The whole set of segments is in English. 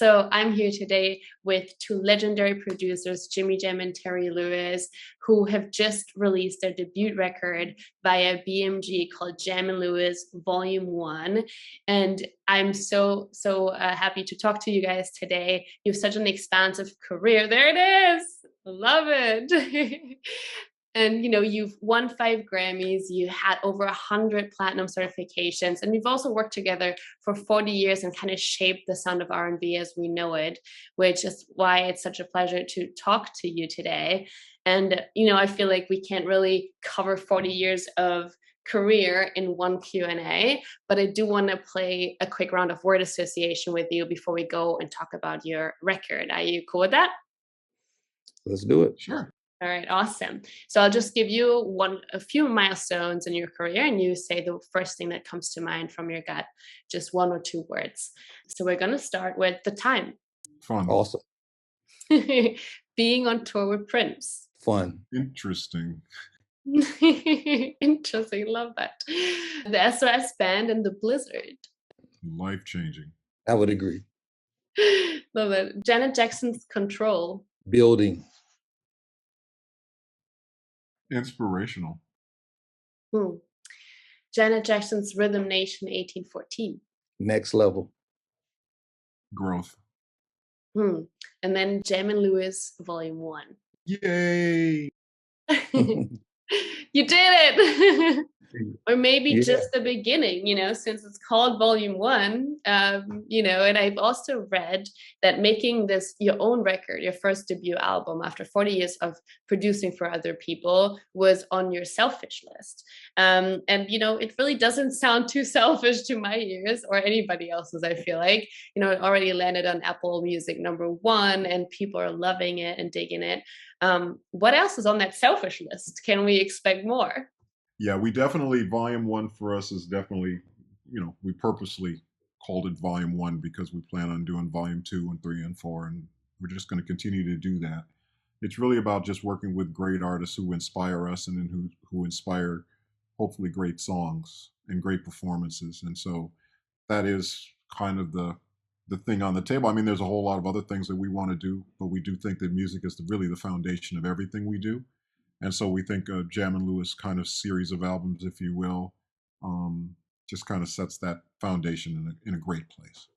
So I'm here today with two legendary producers, Jimmy Jam and Terry Lewis, who have just released their debut record via BMG called Jam and Lewis Volume 1. And I'm so happy to talk to you guys today. You have such an expansive career. There it is. Love it. And you've won 5 Grammys, you had over 100 platinum certifications, and we've also worked together for 40 years and kind of shaped the sound of R&B as we know it, which is why it's such a pleasure to talk to you today. And I feel like we can't really cover 40 years of career in one Q&A, but I do want to play a quick round of word association with you before we go and talk about your record. Are you cool with that? Let's do it. Sure. All right, awesome. So I'll just give you a few milestones in your career, and you say the first thing that comes to mind from your gut, just 1 or 2 words. So we're going to start with the time. Fun. Awesome. Being on tour with Prince. Fun. Interesting. Interesting, love that. The SOS Band and the Blizzard. Life-changing. I would agree. Love it. Janet Jackson's Control. Building. Inspirational. Janet Jackson's Rhythm Nation 1814. Next level. Growth. And then Jam and Lewis Volume 1. Yay! You did it. Or maybe just the beginning, since it's called Volume 1, and I've also read that making this your own record, your first debut album after 40 years of producing for other people, was on your selfish list. And it really doesn't sound too selfish to my ears or anybody else's, I feel like. It already landed on Apple Music #1 and people are loving it and digging it. What else is on that selfish list? Can we expect more? Yeah, we definitely, Volume 1 for us is definitely, we purposely called it Volume 1 because we plan on doing Volume 2 and 3 and 4, and we're just going to continue to do that. It's really about just working with great artists who inspire us and then who inspire, hopefully, great songs and great performances. And so that is kind of the thing on the table. I mean, there's a whole lot of other things that we want to do, but we do think that music is really the foundation of everything we do. And so we think a Jam and Lewis kind of series of albums, if you will, just kind of sets that foundation in a great place.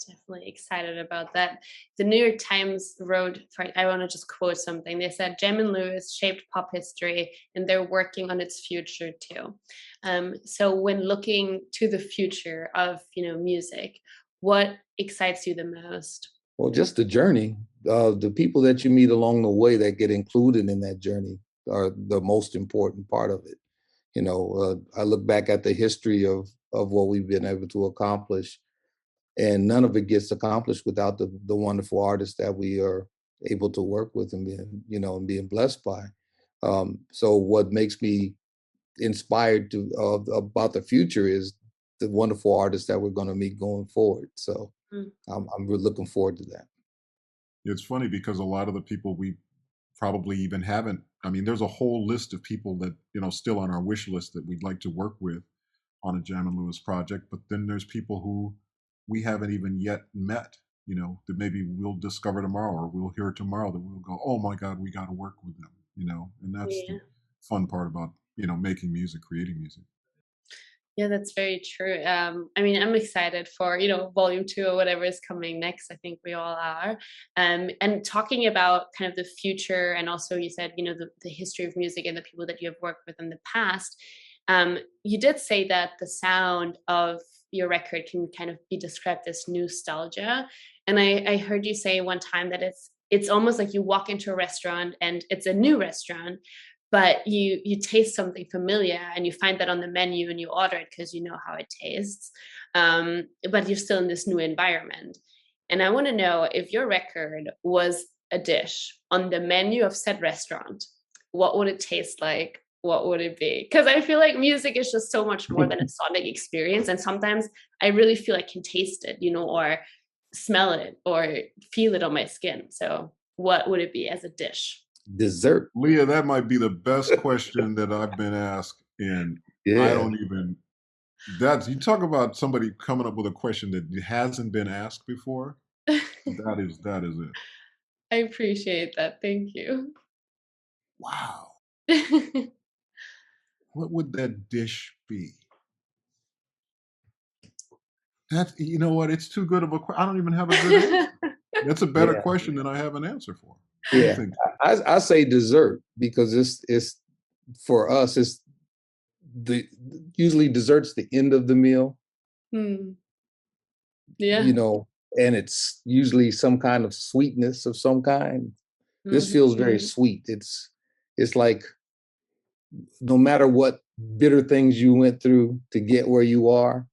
Definitely excited about that. The New York Times wrote, I want to just quote something. They said, Jam and Lewis shaped pop history and they're working on its future too. So when looking to the future of, music, what excites you the most? Well, just the journey. The people that you meet along the way that get included in that journey are the most important part of it. I look back at the history of what we've been able to accomplish, and none of it gets accomplished without the wonderful artists that we are able to work with and being blessed by. So what makes me inspired about the future is the wonderful artists that we're going to meet going forward. So I'm really looking forward to that. It's funny because a lot of the people we probably even haven't, there's a whole list of people that, still on our wish list that we'd like to work with on a Jam and Lewis project. But then there's people who we haven't even yet met, that maybe we'll discover tomorrow or we'll hear tomorrow that we'll go, oh my God, we got to work with them, and that's the fun part about, making music, creating music. Yeah, that's very true. I'm excited for, Volume 2 or whatever is coming next. I think we all are. And talking about kind of the future, and also you said, the history of music and the people that you have worked with in the past. You did say that the sound of your record can kind of be described as nostalgia. And I heard you say one time that it's almost like you walk into a restaurant and it's a new restaurant, but you taste something familiar and you find that on the menu and you order it because you know how it tastes, but you're still in this new environment. And I want to know, if your record was a dish on the menu of said restaurant, what would it taste like? What would it be? Because I feel like music is just so much more than a sonic experience, and sometimes I really feel I can taste it, or smell it or feel it on my skin. So what would it be as a dish? Dessert. Lea, that might be the best question that I've been asked, and I don't even, you talk about somebody coming up with a question that hasn't been asked before. That is it. I appreciate that. Thank you. Wow. What would that dish be? That's, you know what? It's too good of a question. I don't even have a good answer. That's a better Yeah, question than I have an answer for. What do you yeah. think? I say dessert because it's for us. It's the usually dessert's the end of the meal, Hmm. you Yeah. know, and it's usually some kind of sweetness of some kind. This feels very Mhm. sweet. It's like no matter what bitter things you went through to get where you are,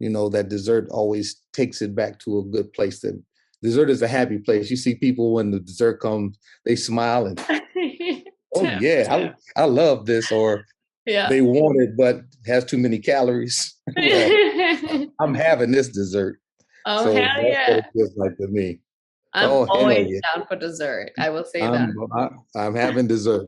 that dessert always takes it back to a good place. That dessert is a happy place. You see people when the dessert comes, they smile and, oh Tip, yeah, tip. I love this, or Yeah. they want it but has too many calories. Well, I'm having this dessert. Oh, So hell that's what yeah. it feels like to me. I'm Oh hell always yeah. down for dessert. I will say that. I'm having dessert.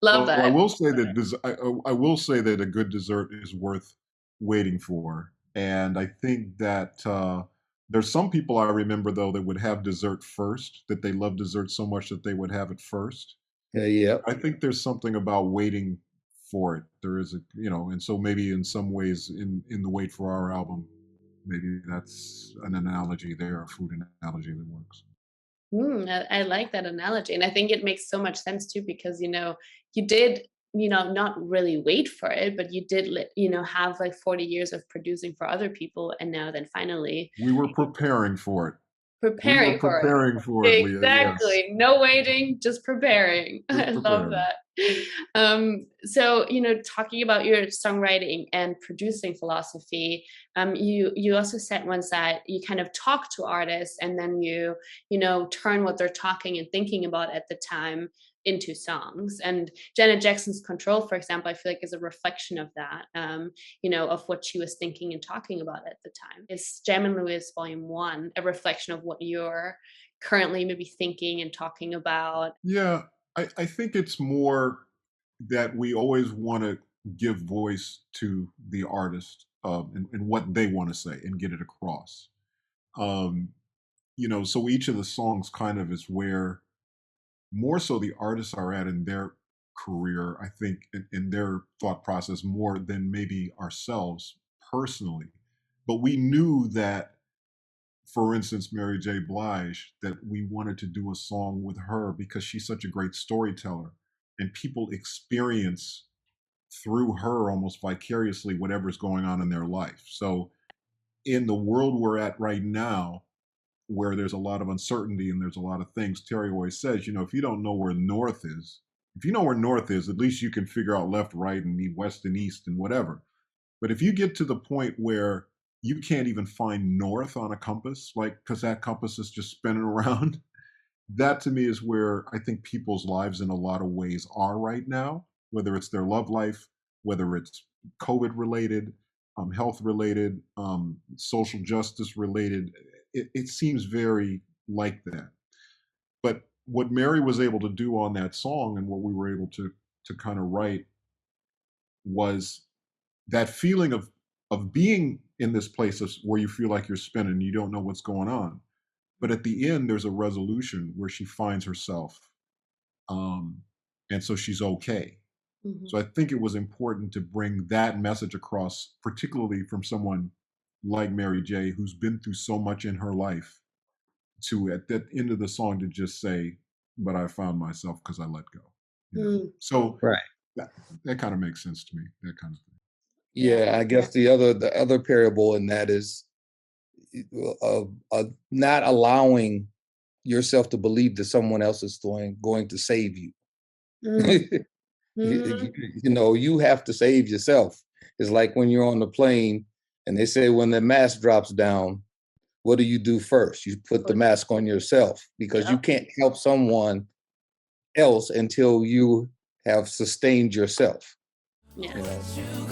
Love Well, I that. will say that I will say that a good dessert is worth waiting for, and I think that there's some people I remember though that would have dessert first, that they love dessert so much that they would have it first. Yeah. I think there's something about waiting for it. There is and so maybe in some ways in the wait for our album, maybe that's an analogy there, a food analogy that works. I like that analogy. And I think it makes so much sense too, because, you did, not really wait for it, but you did, have like 40 years of producing for other people. And now then finally We were preparing for it. We were preparing for it. preparing for it, Leah. Yes, Exactly. No waiting, just preparing. just I love preparing. that. So, talking about your songwriting and producing philosophy, you also said once that you kind of talk to artists and then you turn what they're talking and thinking about at the time into songs. And Janet Jackson's Control, for example, I feel like is a reflection of that, of what she was thinking and talking about at the time. Is Jam and Lewis Volume 1 a reflection of what you're currently maybe thinking and talking about? Yeah, I think it's more that we always want to give voice to the artist and what they want to say and get it across. Um, so each of the songs kind of is where more so the artists are at in their career, I think, in their thought process more than maybe ourselves personally. But we knew that, for instance, Mary J. Blige, that we wanted to do a song with her because she's such a great storyteller and people experience through her almost vicariously whatever's going on in their life. So, in the world we're at right now, where there's a lot of uncertainty and there's a lot of things, Terry always says, if you don't know where north is, if you know where north is, at least you can figure out left, right, and west and east and whatever. But if you get to the point where you can't even find north on a compass, like, because that compass is just spinning around, that to me is where I think people's lives in a lot of ways are right now, whether it's their love life, whether it's COVID related, health related, social justice related. It seems very like that. But what Mary was able to do on that song and what we were able to kind of write was that feeling of being in this place where you feel like you're spinning, you don't know what's going on. But at the end, there's a resolution where she finds herself, um, and so she's okay. So Mhm. I think it was important to bring that message across, particularly from someone like Mary J, who's been through so much in her life, to at the end of the song to just say, "But I found myself because I let go." Mm, So Right. that that kind of makes sense to me. That kind of thing. yeah. Yeah, I guess the other parable in that is not allowing yourself to believe that someone else is going to save you. Mm, mhm. You have to save yourself. It's like when you're on the plane and they say when the mask drops down, what do you do first? You put the But mask on yourself because you yep. can't help someone else until you have sustained yourself, Yeah. you know.